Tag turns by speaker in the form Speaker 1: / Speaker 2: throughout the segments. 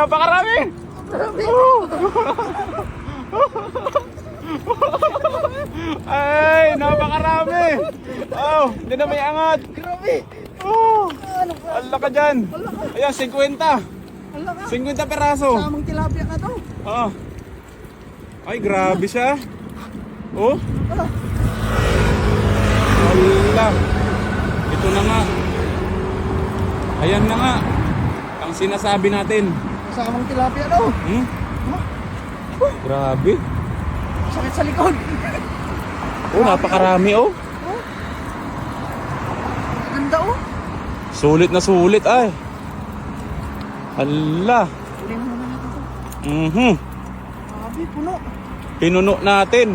Speaker 1: Napakarami! Ay, napakarami! Oh, hindi na may angat.
Speaker 2: Grabe!
Speaker 1: Oh, ala ka dyan. Ayan, 50. 50 peraso.
Speaker 2: Samang tilapia ka to.
Speaker 1: Oh. Ay, grabe siya. Oh. Ala. Ito na nga. Ayan na nga. Ang sinasabi natin.
Speaker 2: Samang tilapia to.
Speaker 1: Hmm? Grabe.
Speaker 2: Sakit sa likod.
Speaker 1: Oh, napakarami oh.
Speaker 2: Ganda oh.
Speaker 1: Sulit na sulit ay. Hala.
Speaker 2: Uli mo naman natin to. Grabe, puno.
Speaker 1: Pinuno natin.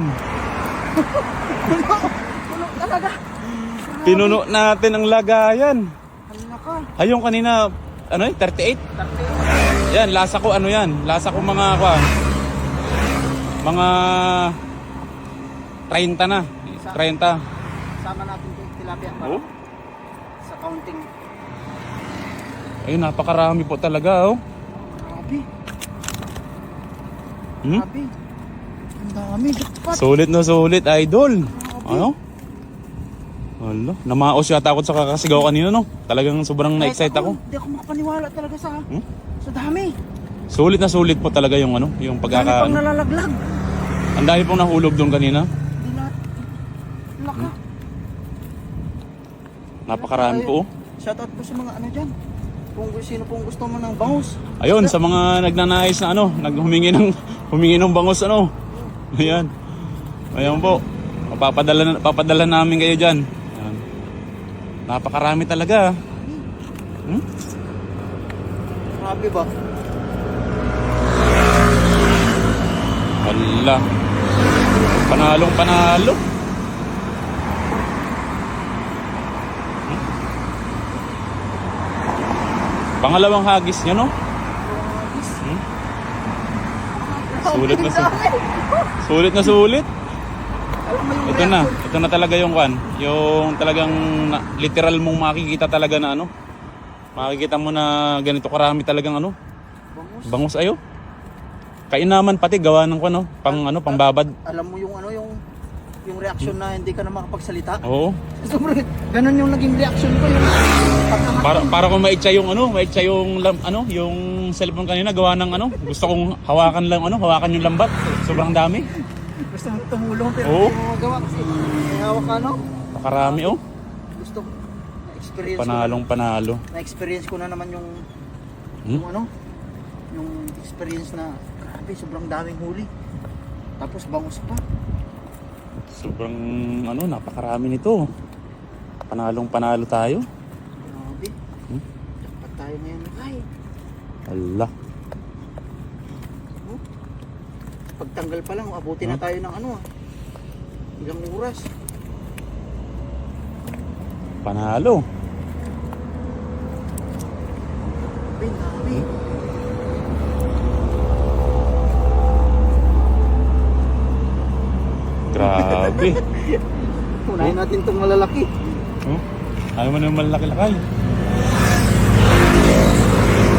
Speaker 2: Puno talaga.
Speaker 1: Pinuno natin ang lagayan.
Speaker 2: Hala ka.
Speaker 1: Ay, yung kanina, ano yun? 38? Yan, lasa ko ano yan. Lasa ko mga mga 30 na. 30.
Speaker 2: Sama natin yung tilapia para
Speaker 1: Oh?
Speaker 2: sa counting.
Speaker 1: Ay, napakarami po talaga oh.
Speaker 2: Grabe.
Speaker 1: Hmm?
Speaker 2: Grabe. Ang dami. Jackpot.
Speaker 1: Sulit na sulit, idol. Ano? Wala, namaos yata ako sa kakasigaw kanina no. Talagang sobrang na-excite ako.
Speaker 2: Hindi ako makapaniwala talaga sa dami.
Speaker 1: Sulit na sulit po talaga yung ano, yung
Speaker 2: Dami pang
Speaker 1: pagkaka.
Speaker 2: nalalaglag.
Speaker 1: Ang dami pong nahulog doon kanina.
Speaker 2: Hindi na. Laka.
Speaker 1: Napakarami po. Oh.
Speaker 2: Shoutout po sa mga ano dyan. Kung sino pong gusto mo ng bangus.
Speaker 1: Ayun, sa mga nagnanais na ano, humingi ng bangus ano. Ayan. Ayan po. Papadala namin kayo diyan. Ayan. Napakarami talaga. Hmm?
Speaker 2: Grabe ba?
Speaker 1: Wala. Panalong panalo. Hmm? Pangalawang hagis niya no? Hmm? Sulit na sulit na sulit.
Speaker 2: Alam mo yung
Speaker 1: Ito na talaga yung kwan. Yung talagang literal mong makikita talaga na ano. Makikita mo na ganito karami talagang ano. Bangus ayo. Kainaman pati gawa ng ano, pangbabad.
Speaker 2: Alam mo yung ano yung reaction na hindi ka na makapagsalita.
Speaker 1: Oo.
Speaker 2: Sobrang ganun yung naging reaction ko yung
Speaker 1: Para kung maitsa yung yung cellphone kanina gawa ng ano. Gusto kong hawakan yung lambat. Sobrang dami.
Speaker 2: gusto mong tumulong pero
Speaker 1: Oo.
Speaker 2: hindi mo magawa kasi may hawak ka no.
Speaker 1: Nakarami oh.
Speaker 2: Gusto ko na-experience
Speaker 1: Panalo.
Speaker 2: na-experience ko na naman yung yung experience na grabe sobrang daming huli. Tapos bangus pa.
Speaker 1: Sobrang napakarami nito. Panalo tayo.
Speaker 2: Grabe. Dapat tayo ngayon. Ay,
Speaker 1: Allah.
Speaker 2: pagtanggal pa lang, abutin na tayo ng ilang oras.
Speaker 1: Panalo.
Speaker 2: Grabe.
Speaker 1: Grabe.
Speaker 2: Unahin natin itong malalaki.
Speaker 1: Oh, ayaw mo naman malaki-lakay.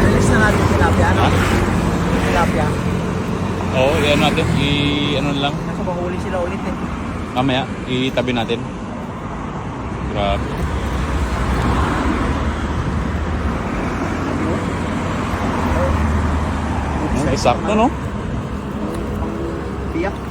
Speaker 2: Release na natin tilapia. Tilapia.
Speaker 1: Oo, iyan natin. Lang.
Speaker 2: Nasa mahuli sila ulit eh.
Speaker 1: Mamaya, itabi natin. Grabe.
Speaker 2: Ay,
Speaker 1: Sakto, no?
Speaker 2: Biyak.